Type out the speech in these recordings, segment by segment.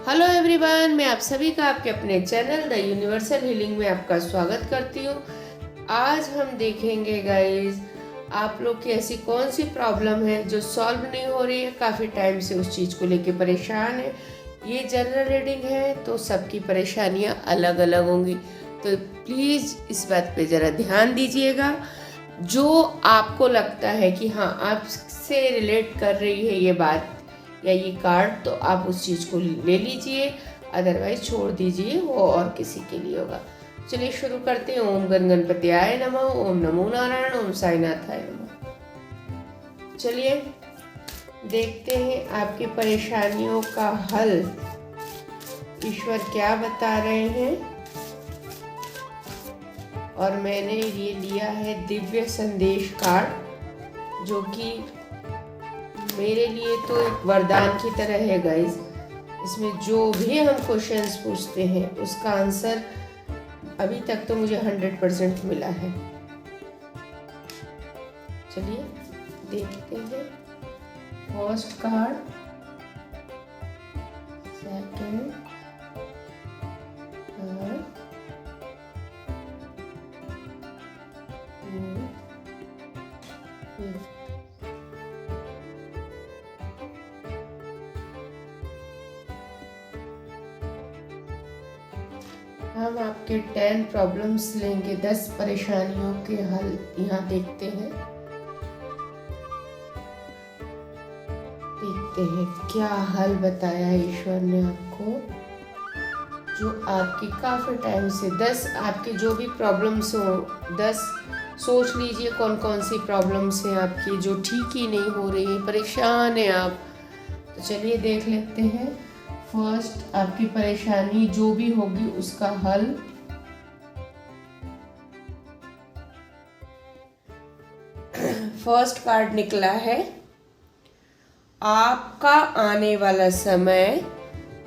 Hello everyone, मैं आप सभी का आपके अपने चैनल द यूनिवर्सल हीलिंग में आपका स्वागत करती हूँ। आज हम देखेंगे गाइस, आप लोग की ऐसी कौन सी प्रॉब्लम है जो सॉल्व नहीं हो रही है, काफ़ी टाइम से उस चीज़ को लेके परेशान है। ये जनरल रीडिंग है तो सबकी परेशानियाँ अलग अलग होंगी, तो प्लीज़ इस बात पे ज़रा ध्यान दीजिएगा। जो आपको लगता है कि हाँ आपसे रिलेट कर रही है ये बात या ये कार्ड, तो आप उस चीज़ को ले लीजिए, अदरवाइज छोड़ दीजिए, वो और किसी के लिए होगा। चलिए शुरू करते हैं। ओम गण गणपत्याय नमः, ओम नमो नारायण, ओम साईनाथाय नमः। चलिए देखते हैं आपकी परेशानियों का हल ईश्वर क्या बता रहे हैं। और मैंने ये लिया है दिव्य संदेश कार्ड, जो कि मेरे लिए तो एक वरदान की तरह है गाइस। इसमें जो भी हम क्वेश्चंस पूछते हैं उसका आंसर अभी तक तो मुझे 100% मिला है। चलिए देखते हैं। First card, second, third, fifth. हम आपके 10 प्रॉब्लम्स लेंगे, 10 परेशानियों के हल यहाँ देखते हैं। देखते हैं क्या हल बताया ईश्वर ने आपको, जो आपकी काफ़ी टाइम से 10 आपकी जो भी प्रॉब्लम्स हो, 10 सोच लीजिए कौन कौन सी प्रॉब्लम्स हैं आपकी जो ठीक ही नहीं हो रही है, परेशान हैं आप। तो चलिए देख लेते हैं। फर्स्ट, आपकी परेशानी जो भी होगी उसका हल। फर्स्ट कार्ड निकला है, आपका आने वाला समय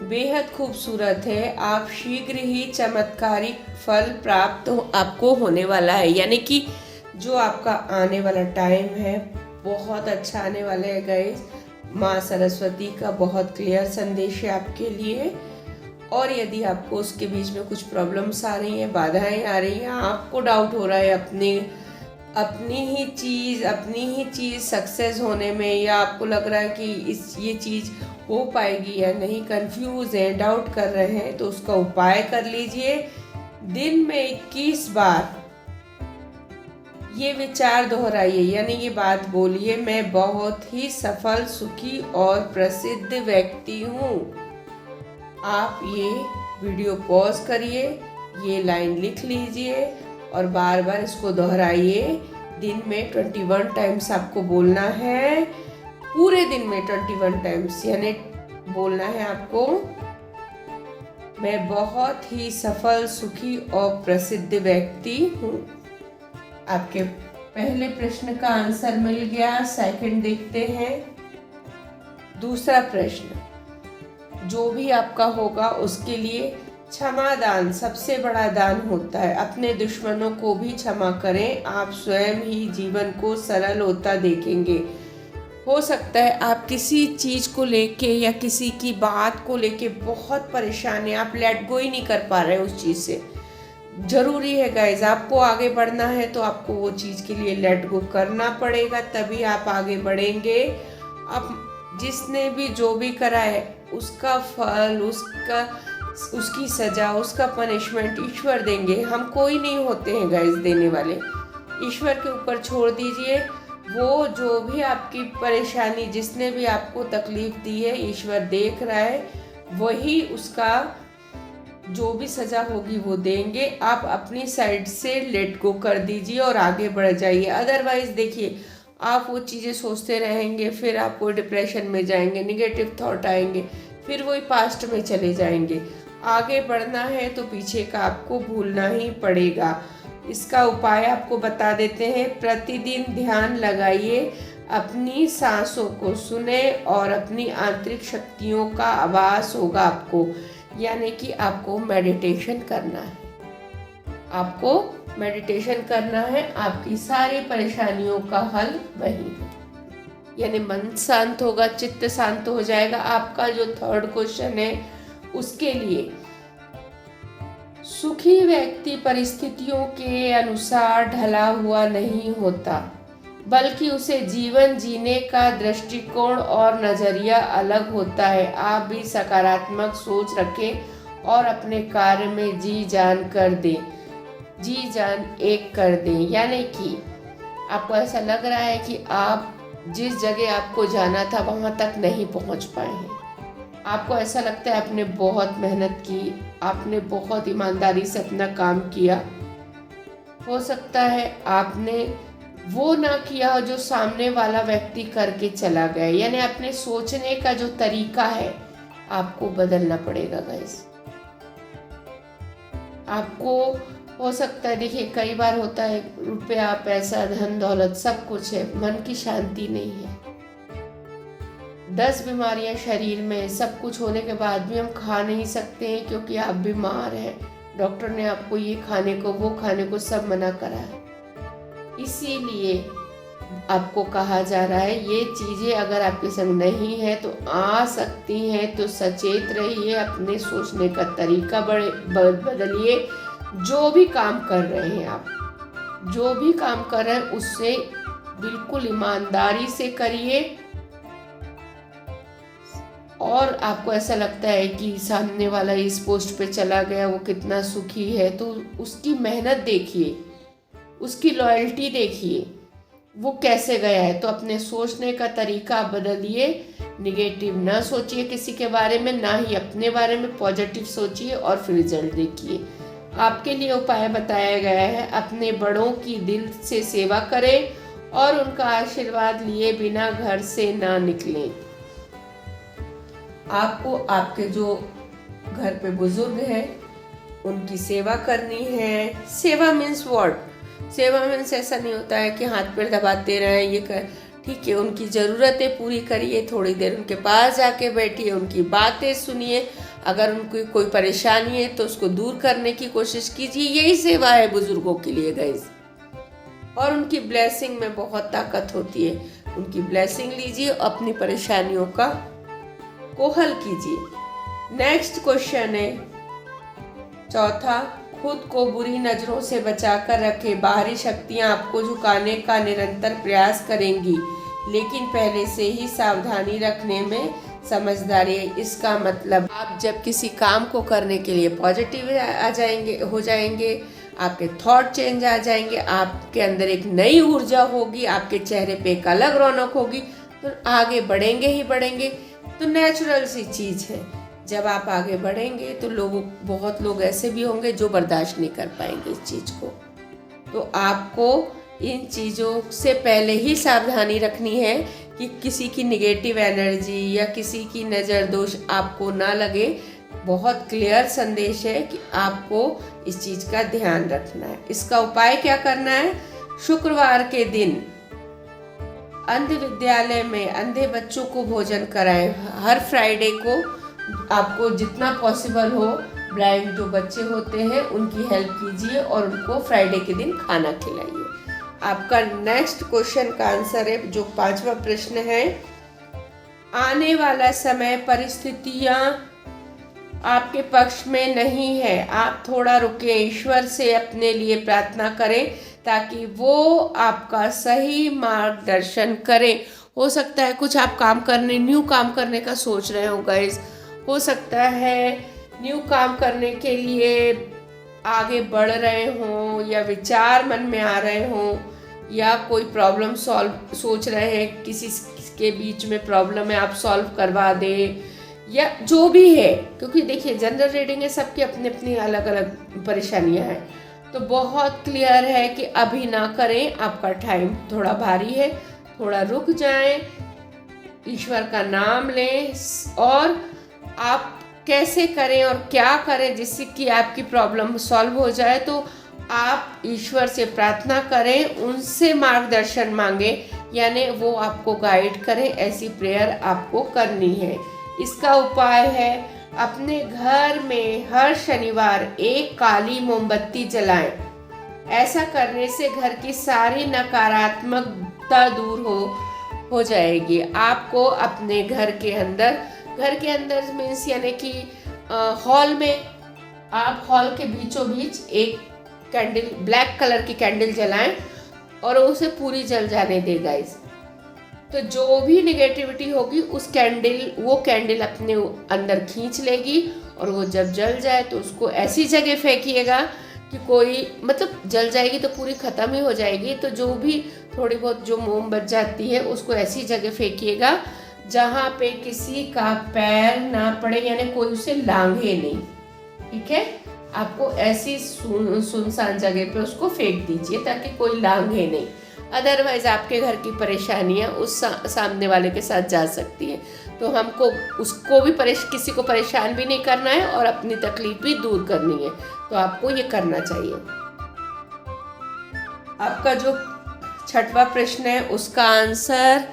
बेहद खूबसूरत है। आप शीघ्र ही चमत्कारिक फल प्राप्त आपको होने वाला है, यानी कि जो आपका आने वाला टाइम है बहुत अच्छा आने वाला है गाइस। माँ सरस्वती का बहुत क्लियर संदेश है आपके लिए। और यदि आपको उसके बीच में कुछ प्रॉब्लम्स आ रही हैं, बाधाएं आ रही हैं, आपको डाउट हो रहा है अपनी ही चीज़ सक्सेस होने में, या आपको लग रहा है कि ये चीज़ हो पाएगी या नहीं, कंफ्यूज है, डाउट कर रहे हैं, तो उसका उपाय कर लीजिए। दिन में 21 बार ये विचार दोहराइए, यानी ये बात बोलिए, मैं बहुत ही सफल, सुखी और प्रसिद्ध व्यक्ति हूँ। आप ये वीडियो पॉज करिए, ये लाइन लिख लीजिए और बार बार इसको दोहराइए। दिन में 21 टाइम्स आपको बोलना है, पूरे दिन में 21 टाइम्स, यानी बोलना है आपको, मैं बहुत ही सफल, सुखी और प्रसिद्ध व्यक्ति हूँ। आपके पहले प्रश्न का आंसर मिल गया। सेकंड देखते हैं। दूसरा प्रश्न, जो भी आपका होगा उसके लिए क्षमा दान सबसे बड़ा दान होता है। अपने दुश्मनों को भी क्षमा करें, आप स्वयं ही जीवन को सरल होता देखेंगे। हो सकता है आप किसी चीज़ को लेके या किसी की बात को लेके बहुत परेशान हैं, आप लेट गो ही नहीं कर पा रहे हैं उस चीज़ से। जरूरी है गाइज, आपको आगे बढ़ना है तो आपको वो चीज़ के लिए लेट गो करना पड़ेगा, तभी आप आगे बढ़ेंगे। अब जिसने भी जो भी करा है उसका फल, उसकी सजा, उसका पनिशमेंट ईश्वर देंगे। हम कोई नहीं होते हैं गाइज देने वाले, ईश्वर के ऊपर छोड़ दीजिए। वो जो भी आपकी परेशानी, जिसने भी आपको तकलीफ दी है, ईश्वर देख रहा है, वही उसका जो भी सजा होगी वो देंगे। आप अपनी साइड से लेट गो कर दीजिए और आगे बढ़ जाइए। अदरवाइज देखिए, आप वो चीज़ें सोचते रहेंगे, फिर आप वो डिप्रेशन में जाएंगे, निगेटिव थॉट आएंगे, फिर वही पास्ट में चले जाएंगे। आगे बढ़ना है तो पीछे का आपको भूलना ही पड़ेगा। इसका उपाय आपको बता देते हैं। प्रतिदिन ध्यान लगाइए, अपनी सांसों को सुने और अपनी आंतरिक शक्तियों का आभास होगा आपको, यानी कि आपको मेडिटेशन करना है। आपको मेडिटेशन करना है, आपकी सारी परेशानियों का हल वही है। यानी मन शांत होगा, चित्त शांत हो जाएगा। आपका जो थर्ड क्वेश्चन है उसके लिए सुखी व्यक्ति परिस्थितियों के अनुसार ढला हुआ नहीं होता, बल्कि उसे जीवन जीने का दृष्टिकोण और नजरिया अलग होता है। आप भी सकारात्मक सोच रखें और अपने कार्य में जी जान एक कर दें। यानी कि आपको ऐसा लग रहा है कि आप जिस जगह आपको जाना था वहां तक नहीं पहुंच पाए हैं। आपको ऐसा लगता है आपने बहुत मेहनत की, आपने बहुत ईमानदारी से अपना काम किया। हो सकता है आपने वो ना किया जो सामने वाला व्यक्ति करके चला गया, यानी अपने सोचने का जो तरीका है आपको बदलना पड़ेगा गाइस। आपको हो सकता है, देखिए कई बार होता है रुपया पैसा धन दौलत सब कुछ है, मन की शांति नहीं है। 10 बीमारियां शरीर में, सब कुछ होने के बाद भी हम खा नहीं सकते हैं क्योंकि आप बीमार हैं। डॉक्टर ने आपको ये खाने को वो खाने को सब मना करा है। इसीलिए आपको कहा जा रहा है ये चीजें अगर आपके संग नहीं है तो आ सकती हैं, तो सचेत रहिए, अपने सोचने का तरीका बदलिए। जो भी काम कर रहे हैं आप, जो भी काम कर रहे हैं उससे बिल्कुल ईमानदारी से करिए। और आपको ऐसा लगता है कि सामने वाला इस पोस्ट पे चला गया, वो कितना सुखी है, तो उसकी मेहनत देखिए, उसकी लॉयल्टी देखिए, वो कैसे गया है। तो अपने सोचने का तरीका बदलिए, निगेटिव ना सोचिए किसी के बारे में, ना ही अपने बारे में पॉजिटिव सोचिए और फिर रिजल्ट देखिए। आपके लिए उपाय बताया गया है, अपने बड़ों की दिल से सेवा करें और उनका आशीर्वाद लिए बिना घर से ना निकलें। आपको आपके जो घर पे बुजुर्ग हैं उनकी सेवा करनी है। सेवा मीन्स व्हाट? सेवा मीन्स ऐसा नहीं होता है कि हाथ पैर दबाते रहें, ये कर, ठीक है, उनकी ज़रूरतें पूरी करिए, थोड़ी देर उनके पास जाके बैठिए, उनकी बातें सुनिए, अगर उनकी कोई परेशानी है तो उसको दूर करने की कोशिश कीजिए। यही सेवा है बुजुर्गों के लिए गाइस। और उनकी ब्लेसिंग में बहुत ताकत होती है, उनकी ब्लेसिंग लीजिए, अपनी परेशानियों को हल कीजिए। नेक्स्ट क्वेश्चन है चौथा, खुद को बुरी नजरों से बचाकर रखें। बाहरी शक्तियां आपको झुकाने का निरंतर प्रयास करेंगी, लेकिन पहले से ही सावधानी रखने में समझदारी है। इसका मतलब आप जब किसी काम को करने के लिए पॉजिटिव हो जाएंगे, आपके थॉट चेंज आ जाएंगे, आपके अंदर एक नई ऊर्जा होगी, आपके चेहरे पे एक अलग रौनक होगी, तो आगे बढ़ेंगे ही बढ़ेंगे। तो नेचुरल सी चीज़ है, जब आप आगे बढ़ेंगे तो बहुत लोग ऐसे भी होंगे जो बर्दाश्त नहीं कर पाएंगे इस चीज़ को। तो आपको इन चीज़ों से पहले ही सावधानी रखनी है कि किसी की निगेटिव एनर्जी या किसी की नज़र दोष आपको ना लगे। बहुत क्लियर संदेश है कि आपको इस चीज़ का ध्यान रखना है। इसका उपाय क्या करना है? शुक्रवार के दिन अंध विद्यालय में अंधे बच्चों को भोजन कराएं। हर फ्राइडे को आपको जितना पॉसिबल हो ब्लाइंड जो बच्चे होते हैं उनकी हेल्प कीजिए और उनको फ्राइडे के दिन खाना खिलाइए। आपका नेक्स्ट क्वेश्चन का आंसर है जो 5वां प्रश्न है, आने वाला समय परिस्थितियां आपके पक्ष में नहीं है। आप थोड़ा रुके, ईश्वर से अपने लिए प्रार्थना करें ताकि वो आपका सही मार्गदर्शन करें। हो सकता है कुछ आप न्यू काम करने का सोच रहे हो गाइस, हो सकता है न्यू काम करने के लिए आगे बढ़ रहे हों या विचार मन में आ रहे हों या कोई प्रॉब्लम सोच रहे हैं, किसी के बीच में प्रॉब्लम है आप सॉल्व करवा दें या जो भी है, क्योंकि देखिए जनरल रीडिंग है, सबकी अपनी अपनी अलग अलग परेशानियां हैं। तो बहुत क्लियर है कि अभी ना करें, आपका टाइम थोड़ा भारी है, थोड़ा रुक जाएं, ईश्वर का नाम लें और आप कैसे करें और क्या करें जिससे कि आपकी प्रॉब्लम सॉल्व हो जाए। तो आप ईश्वर से प्रार्थना करें, उनसे मार्गदर्शन मांगे, यानी वो आपको गाइड करें, ऐसी प्रेयर आपको करनी है। इसका उपाय है अपने घर में हर शनिवार एक काली मोमबत्ती जलाएं। ऐसा करने से घर की सारी नकारात्मकता दूर हो जाएगी। आपको अपने घर के अंदर मीन्स यानी कि हॉल में, आप हॉल के बीचों बीच एक कैंडल, ब्लैक कलर की कैंडल जलाएं और उसे पूरी जल जाने दें गाइस। तो जो भी नेगेटिविटी होगी वो कैंडल अपने अंदर खींच लेगी, और वो जब जल जाए तो उसको ऐसी जगह फेंकिएगा कि कोई, मतलब जल जाएगी तो पूरी ख़त्म ही हो जाएगी, तो जो भी थोड़ी बहुत जो मोम बच जाती है उसको ऐसी जगह फेंकिएगा जहाँ पे किसी का पैर ना पड़े, यानी कोई उसे लांघे नहीं। ठीक है, आपको ऐसी सुनसान जगह पे उसको फेंक दीजिए ताकि कोई लांघे नहीं, अदरवाइज आपके घर की परेशानियां उस सामने वाले के साथ जा सकती है। तो हमको उसको भी किसी को परेशान भी नहीं करना है और अपनी तकलीफ भी दूर करनी है, तो आपको ये करना चाहिए। आपका जो 6वां प्रश्न है उसका आंसर,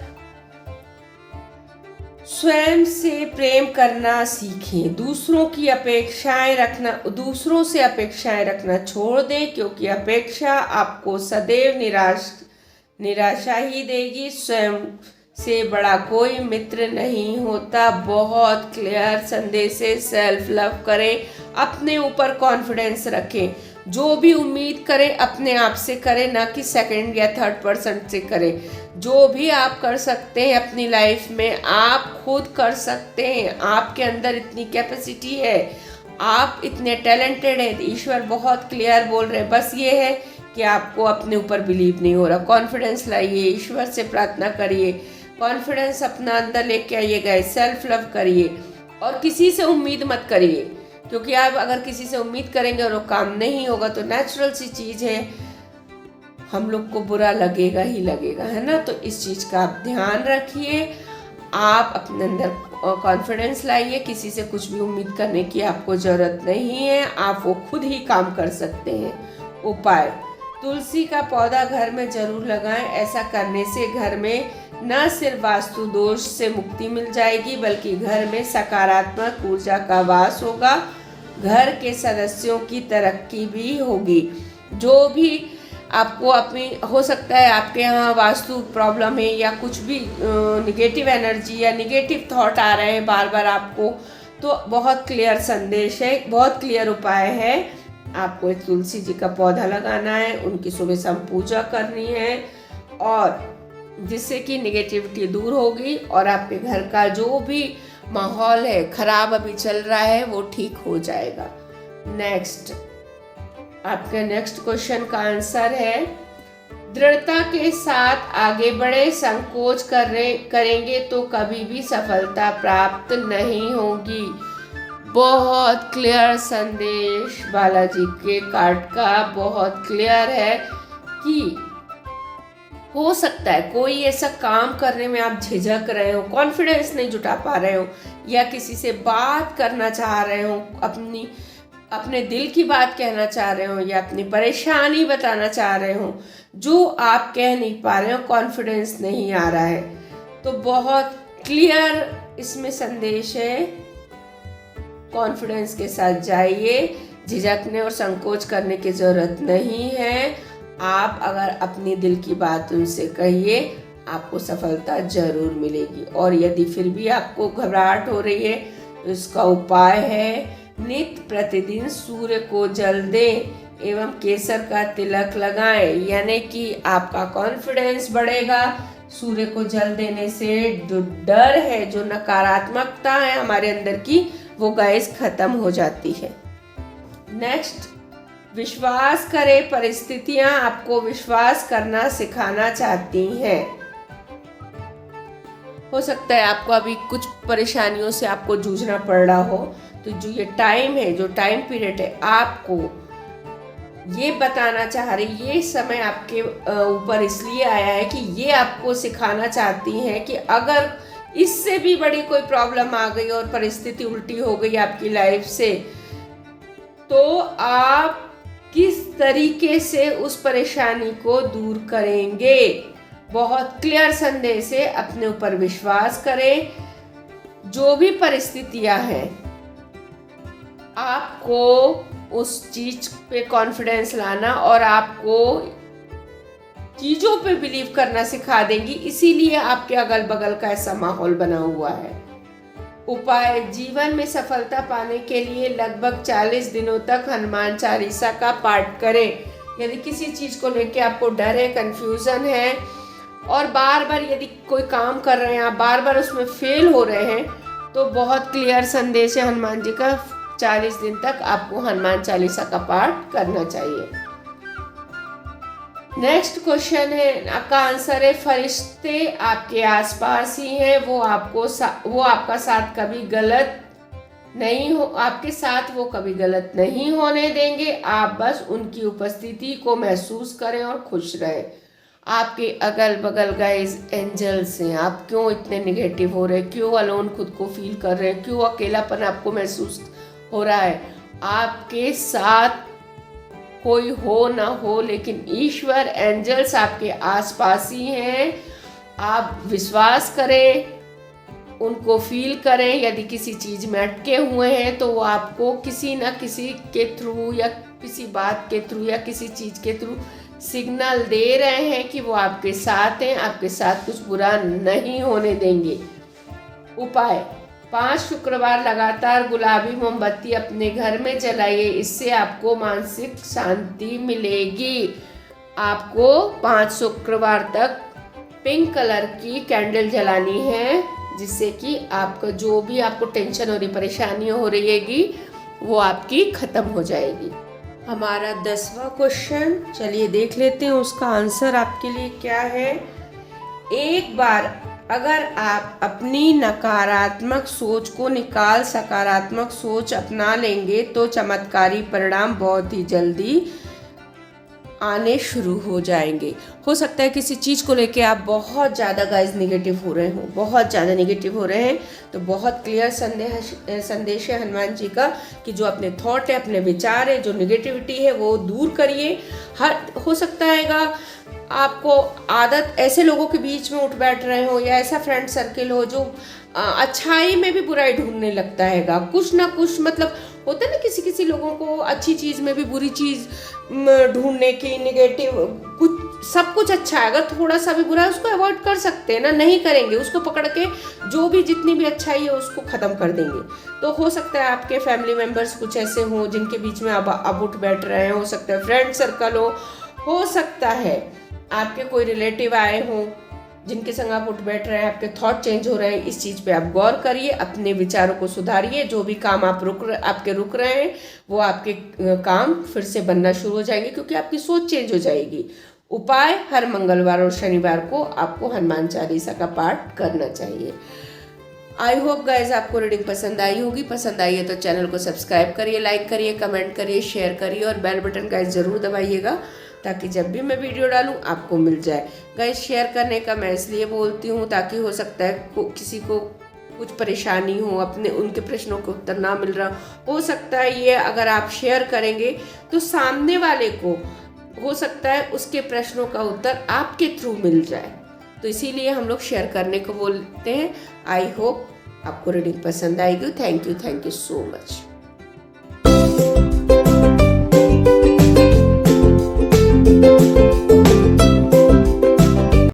स्वयं से प्रेम करना सीखें, दूसरों से अपेक्षाएं रखना छोड़ दें, क्योंकि अपेक्षा आपको सदैव निराशा ही देगी। स्वयं से बड़ा कोई मित्र नहीं होता। बहुत क्लियर संदेश है। सेल्फ लव करें, अपने ऊपर कॉन्फिडेंस रखें, जो भी उम्मीद करें अपने आप से करें, ना कि सेकंड या थर्ड पर्सन से करें। जो भी आप कर सकते हैं अपनी लाइफ में आप खुद कर सकते हैं। आपके अंदर इतनी कैपेसिटी है, आप इतने टैलेंटेड हैं। ईश्वर बहुत क्लियर बोल रहे हैं, बस ये है कि आपको अपने ऊपर बिलीव नहीं हो रहा। कॉन्फिडेंस लाइए, ईश्वर से प्रार्थना करिए, कॉन्फिडेंस अपना अंदर लेके आइएगा, सेल्फ लव करिए और किसी से उम्मीद मत करिए, क्योंकि आप अगर किसी से उम्मीद करेंगे और वो काम नहीं होगा तो नेचुरल सी चीज़ है, हम लोग को बुरा लगेगा ही लगेगा, है ना। तो इस चीज़ का आप ध्यान रखिए। आप अपने अंदर कॉन्फिडेंस लाइए, किसी से कुछ भी उम्मीद करने की आपको ज़रूरत नहीं है, आप वो खुद ही काम कर सकते हैं। उपाय, तुलसी का पौधा घर में जरूर लगाएं। ऐसा करने से घर में न सिर्फ वास्तु दोष से मुक्ति मिल जाएगी, बल्कि घर में सकारात्मक ऊर्जा का वास होगा, घर के सदस्यों की तरक्की भी होगी। जो भी आपको अपनी, हो सकता है आपके यहाँ वास्तु प्रॉब्लम है या कुछ भी निगेटिव एनर्जी या निगेटिव थॉट आ रहे हैं बार बार आपको, तो बहुत क्लियर संदेश है, बहुत क्लियर उपाय है। आपको एक तुलसी जी का पौधा लगाना है, उनकी सुबह शाम पूजा करनी है, और जिससे कि नेगेटिविटी दूर होगी और आपके घर का जो भी माहौल है खराब अभी चल रहा है वो ठीक हो जाएगा। नेक्स्ट, आपके नेक्स्ट क्वेश्चन का आंसर है, दृढ़ता के साथ आगे बढ़े, संकोच करेंगे तो कभी भी सफलता प्राप्त नहीं होगी। बहुत क्लियर संदेश बालाजी के कार्ड का, बहुत क्लियर है कि हो सकता है कोई ऐसा काम करने में आप झिझक रहे हो, कॉन्फिडेंस नहीं जुटा पा रहे हो, या किसी से बात करना चाह रहे हो, अपने दिल की बात कहना चाह रहे हो, या अपनी परेशानी बताना चाह रहे हो, जो आप कह नहीं पा रहे हो, कॉन्फिडेंस नहीं आ रहा है। तो बहुत क्लियर इसमें संदेश है, कॉन्फिडेंस के साथ जाइए, झिझकने और संकोच करने की ज़रूरत नहीं है। आप अगर अपनी दिल की बात उनसे कहिए, आपको सफलता जरूर मिलेगी। और यदि फिर भी आपको घबराहट हो रही है तो इसका उपाय है, नित्य प्रतिदिन सूर्य को जल दें एवं केसर का तिलक लगाएं, यानी कि आपका कॉन्फिडेंस बढ़ेगा। सूर्य को जल देने से जो डर है, जो नकारात्मकता है हमारे अंदर की, वो गाइस खत्म हो जाती है। नेक्स्ट, विश्वास करें, परिस्थितियां आपको विश्वास करना सिखाना चाहती हैं। हो सकता है आपको अभी कुछ परेशानियों से आपको जूझना पड़ रहा हो, तो जो ये टाइम है, जो टाइम पीरियड है, आपको ये बताना चाह रही, ये समय आपके ऊपर इसलिए आया है कि ये आपको सिखाना चाहती हैं कि अगर इससे भी बड़ी कोई प्रॉब्लम आ गई और परिस्थिति उल्टी हो गई आपकी लाइफ से, तो आप किस तरीके से उस परेशानी को दूर करेंगे। बहुत क्लियर संदेश है, अपने ऊपर विश्वास करें। जो भी परिस्थितियां हैं, आपको उस चीज पे कॉन्फिडेंस लाना और आपको चीजों पे बिलीव करना सिखा देंगी, इसीलिए आपके अगल बगल का ऐसा माहौल बना हुआ है। उपाय, जीवन में सफलता पाने के लिए लगभग 40 दिनों तक हनुमान चालीसा का पाठ करें। यदि किसी चीज़ को लेके आपको डर है, कंफ्यूजन है और बार बार यदि कोई काम कर रहे हैं आप बार बार उसमें फेल हो रहे हैं, तो बहुत क्लियर संदेश है हनुमान जी का, 40 दिन तक आपको हनुमान चालीसा का पाठ करना चाहिए। नेक्स्ट क्वेश्चन है का आंसर है, फरिश्ते आपके आसपास ही हैं, वो आपका साथ कभी गलत नहीं हो, आपके साथ वो कभी गलत नहीं होने देंगे। आप बस उनकी उपस्थिति को महसूस करें और खुश रहें। आपके अगल बगल गाइस एंजल्स हैं। आप क्यों इतने निगेटिव हो रहे हैं, क्यों अलोन खुद को फील कर रहे हैं, क्यों अकेलापन आपको महसूस हो रहा है? आपके साथ कोई हो ना हो, लेकिन ईश्वर एंजल्स आपके आसपास ही हैं। आप विश्वास करें, उनको फील करें। यदि किसी चीज़ में अटके हुए हैं तो वो आपको किसी न किसी के थ्रू या किसी बात के थ्रू या किसी चीज़ के थ्रू सिग्नल दे रहे हैं कि वो आपके साथ हैं, आपके साथ कुछ बुरा नहीं होने देंगे। उपाय, 5 शुक्रवार लगातार गुलाबी मोमबत्ती अपने घर में जलाइए, इससे आपको मानसिक शांति मिलेगी। आपको 5 शुक्रवार तक पिंक कलर की कैंडल जलानी है, जिससे कि आपका जो भी आपको टेंशन हो रही, परेशानी हो रही हैगी, वो आपकी खत्म हो जाएगी। हमारा 10वां क्वेश्चन, चलिए देख लेते हैं उसका आंसर आपके लिए क्या है। एक बार अगर आप अपनी नकारात्मक सोच को निकाल सकारात्मक सोच अपना लेंगे तो चमत्कारी परिणाम बहुत ही जल्दी आने शुरू हो जाएंगे। हो सकता है किसी चीज़ को लेके आप बहुत ज़्यादा गाइस निगेटिव हो रहे हो, बहुत ज़्यादा निगेटिव हो रहे हैं, तो बहुत क्लियर संदेश है हनुमान जी का कि जो अपने थॉट है, अपने विचार है, जो निगेटिविटी है वो दूर करिए। हो सकता है आपको आदत ऐसे लोगों के बीच में उठ बैठ रहे हो या ऐसा फ्रेंड सर्किल हो जो अच्छाई में भी बुराई ढूंढने लगता हैगा, कुछ ना कुछ मतलब होता है ना, किसी किसी लोगों को अच्छी चीज़ में भी बुरी चीज़ ढूंढने की, निगेटिव कुछ, सब कुछ अच्छा है, अगर थोड़ा सा भी बुरा है उसको अवॉइड कर सकते हैं ना, नहीं करेंगे, उसको पकड़ के जो भी जितनी भी अच्छाई है उसको ख़त्म कर देंगे। तो हो सकता है आपके फैमिली मेम्बर्स कुछ ऐसे हों जिनके बीच में अब उठ बैठ रहे हैं, हो सकता है फ्रेंड सर्कल हो सकता है आपके कोई रिलेटिव आए हों जिनके संग आप उठ बैठ रहे हैं, आपके थॉट चेंज हो रहे हैं। इस चीज़ पे आप गौर करिए, अपने विचारों को सुधारिए। जो भी काम आप आपके रुक रहे हैं वो आपके काम फिर से बनना शुरू हो जाएंगे, क्योंकि आपकी सोच चेंज हो जाएगी। उपाय, हर मंगलवार और शनिवार को आपको हनुमान चालीसा का पाठ करना चाहिए। आई होप गाइज आपको रीडिंग पसंद आई होगी। पसंद आई है तो चैनल को सब्सक्राइब करिए, लाइक करिए, कमेंट करिए, शेयर करिए और बेल बटन गाइज ज़रूर दबाइएगा, ताकि जब भी मैं वीडियो डालूं आपको मिल जाए। गाइस शेयर करने का मैं इसलिए बोलती हूँ ताकि हो सकता है किसी को कुछ परेशानी हो, अपने उनके प्रश्नों के उत्तर ना मिल रहा हो सकता है ये अगर आप शेयर करेंगे तो सामने वाले को हो सकता है उसके प्रश्नों का उत्तर आपके थ्रू मिल जाए, तो इसीलिए हम लोग शेयर करने को बोलते हैं। आई होप आपको रीडिंग पसंद आएगी। Thank you so much.